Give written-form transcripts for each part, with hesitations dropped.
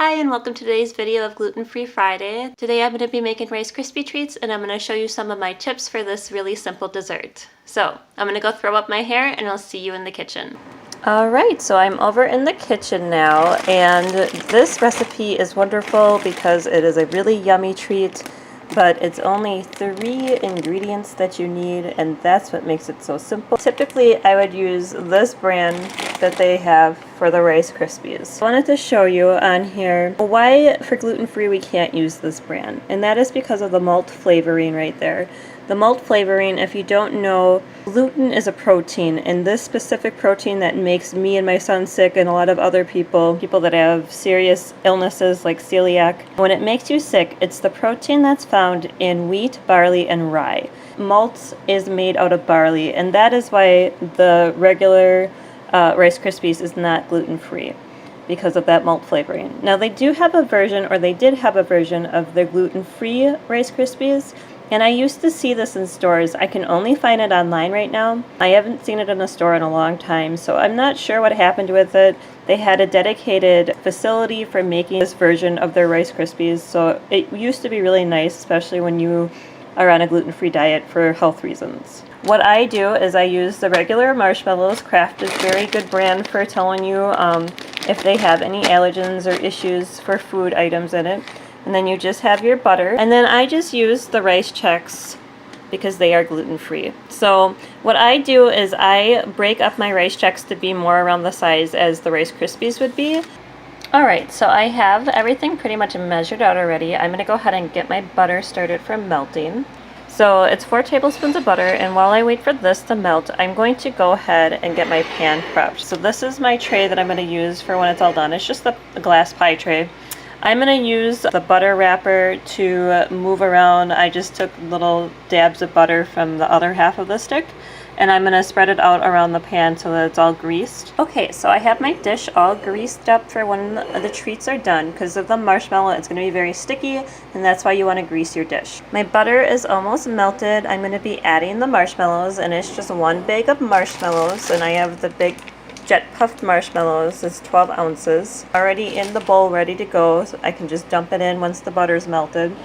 Hi and welcome to today's video of Gluten Free Friday. Today I'm going to be making Rice Krispie treats and I'm going to show you some of my tips for this really simple dessert. So I'm going to go throw up my hair and I'll see you in the kitchen. Alright, so I'm over in the kitchen now and this recipe is wonderful because it is a really yummy treat, but it's only 3 ingredients that you need and that's what makes it so simple. Typically I would use this brand that they have for the Rice Krispies. I wanted to show you on here why for gluten-free we can't use this brand, and that is because of the malt flavoring right there. The malt flavoring, if you don't know, gluten is a protein, and this specific protein that makes me and my son sick and a lot of other people that have serious illnesses like celiac, when it makes you sick, it's the protein that's found in wheat, barley, and rye. Malt is made out of barley, and that is why the regular Rice Krispies is not gluten-free, because of that malt flavoring. Now they do have a version, or they did have a version of the gluten-free Rice Krispies, and I used to see this in stores. I can only find it online right now. I haven't seen it in a store in a long time, so I'm not sure what happened with it. They had a dedicated facility for making this version of their Rice Krispies, so it used to be really nice, especially when you are on a gluten-free diet for health reasons. What I do is I use the regular marshmallows. Kraft is a very good brand for telling you if they have any allergens or issues for food items in it. And then you just have your butter. And then I just use the Rice Chex because they are gluten-free. So what I do is I break up my Rice Chex to be more around the size as the Rice Krispies would be. Alright, so I have everything pretty much measured out already. I'm going to go ahead and get my butter started for melting. So it's 4 tablespoons of butter, and while I wait for this to melt, I'm going to go ahead and get my pan prepped. So this is my tray that I'm going to use for when it's all done. It's just a glass pie tray. I'm going to use the butter wrapper to move around. I just took little dabs of butter from the other half of the stick, and I'm going to spread it out around the pan so that it's all greased. Okay, so I have my dish all greased up for when the treats are done. Because of the marshmallow, it's going to be very sticky, and that's why you want to grease your dish. My butter is almost melted. I'm going to be adding the marshmallows, and it's just 1 bag of marshmallows, and I have the big jet puffed marshmallows. It's 12 ounces. Already in the bowl, ready to go, so I can just dump it in once the butter's melted.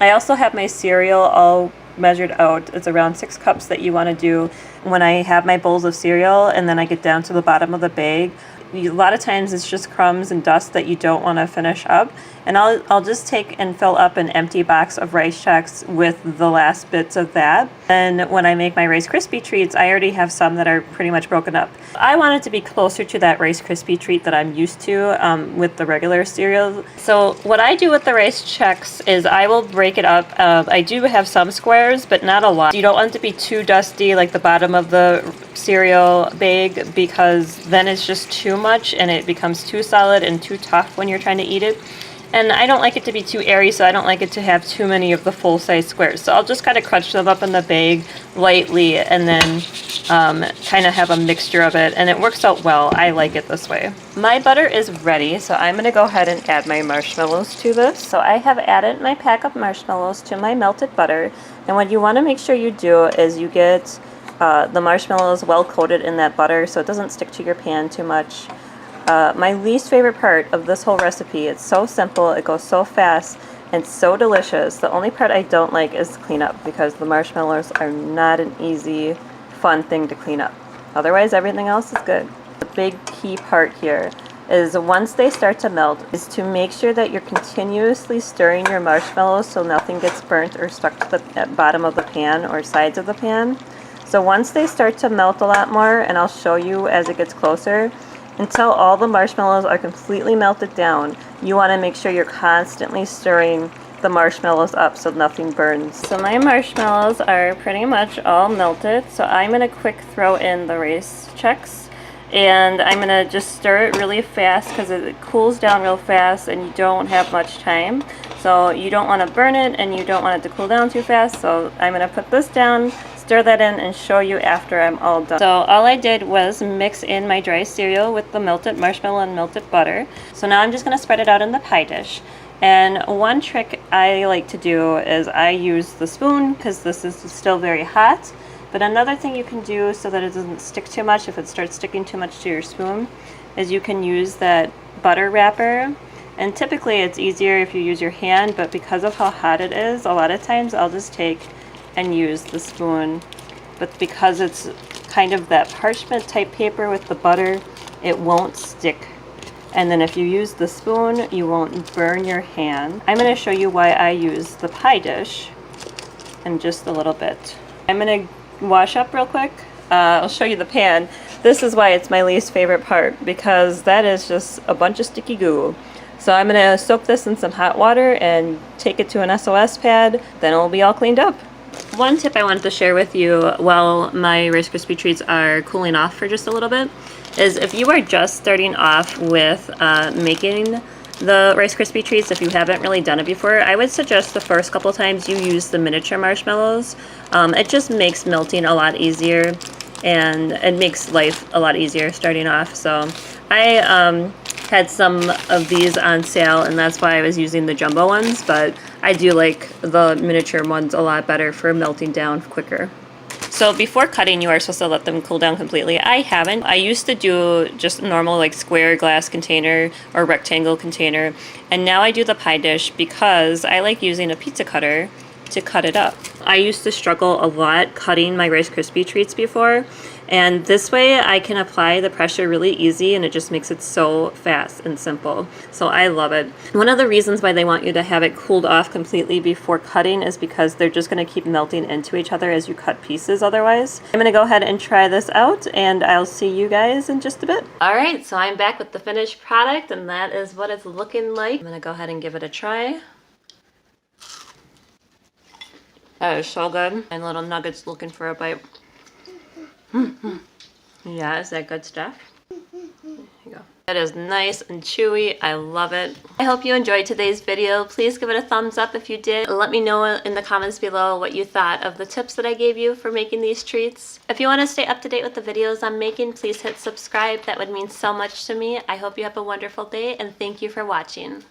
I also have my cereal all measured out. It's around 6 cups that you want to do when I have my bowls of cereal, and then I get down to the bottom of the bag. A lot of times it's just crumbs and dust that you don't want to finish up, and I'll just take and fill up an empty box of Rice Chex with the last bits of that. And when I make my Rice Krispie treats, I already have some that are pretty much broken up. I want it to be closer to that Rice Krispie treat that I'm used to with the regular cereal. So what I do with the Rice Chex is I will break it up. I do have some squares, but not a lot. You don't want it to be too dusty like the bottom of the cereal bag, because then it's just too much and it becomes too solid and too tough when you're trying to eat it. And I don't like it to be too airy, so I don't like it to have too many of the full-size squares. So I'll just kind of crunch them up in the bag lightly and then kind of have a mixture of it, and it works out well. I like it this way. My butter is ready, so I'm going to go ahead and add my marshmallows to this. So I have added my pack of marshmallows to my melted butter, and what you want to make sure you do is you get the marshmallows well coated in that butter so it doesn't stick to your pan too much. My least favorite part of this whole recipe, it's so simple, it goes so fast, and so delicious. The only part I don't like is cleanup, because the marshmallows are not an easy, fun thing to clean up. Otherwise, everything else is good. The big key part here is once they start to melt is to make sure that you're continuously stirring your marshmallows so nothing gets burnt or stuck to the bottom of the pan or sides of the pan. So once they start to melt a lot more, and I'll show you as it gets closer, until all the marshmallows are completely melted down, you want to make sure you're constantly stirring the marshmallows up so nothing burns. So my marshmallows are pretty much all melted, so I'm going to quick throw in the Rice Chex, and I'm going to just stir it really fast because it cools down real fast and you don't have much time. So you don't want to burn it and you don't want it to cool down too fast, so I'm going to put this down, stir that in, and show you after I'm all done. So all I did was mix in my dry cereal with the melted marshmallow and melted butter. So now I'm just going to spread it out in the pie dish. And one trick I like to do is I use the spoon because this is still very hot. But another thing you can do so that it doesn't stick too much if it starts sticking too much to your spoon is you can use that butter wrapper And typically it's easier if you use your hand, but because of how hot it is, a lot of times I'll just take and use the spoon. But because it's kind of that parchment type paper with the butter, it won't stick. And then if you use the spoon, you won't burn your hand. I'm going to show you why I use the pie dish in just a little bit. I'm going to wash up real quick. I'll show you the pan. This is why it's my least favorite part, because that is just a bunch of sticky goo. So I'm going to soak this in some hot water and take it to an SOS pad, then it'll be all cleaned up. One tip I wanted to share with you while my Rice Krispie treats are cooling off for just a little bit is if you are just starting off with making the Rice Krispie treats, if you haven't really done it before, I would suggest the first couple times you use the miniature marshmallows. It just makes melting a lot easier and it makes life a lot easier starting off. So I had some of these on sale and that's why I was using the jumbo ones, but I do like the miniature ones a lot better for melting down quicker. So before cutting, you are supposed to let them cool down completely. I haven't. I used to do just a normal like square glass container or rectangle container, and now I do the pie dish because I like using a pizza cutter to cut it up. I used to struggle a lot cutting my Rice Krispie treats before, and this way I can apply the pressure really easy and it just makes it so fast and simple. So I love it. One of the reasons why they want you to have it cooled off completely before cutting is because they're just going to keep melting into each other as you cut pieces otherwise. I'm going to go ahead and try this out and I'll see you guys in just a bit. Alright, so I'm back with the finished product and that is what it's looking like. I'm going to go ahead and give it a try. That is so good. And little nuggets looking for a bite. Yeah, is that good stuff? There you go. That is nice and chewy. I love it. I hope you enjoyed today's video. Please give it a thumbs up if you did. Let me know in the comments below what you thought of the tips that I gave you for making these treats. If you want to stay up to date with the videos I'm making, please hit subscribe. That would mean so much to me. I hope you have a wonderful day and thank you for watching.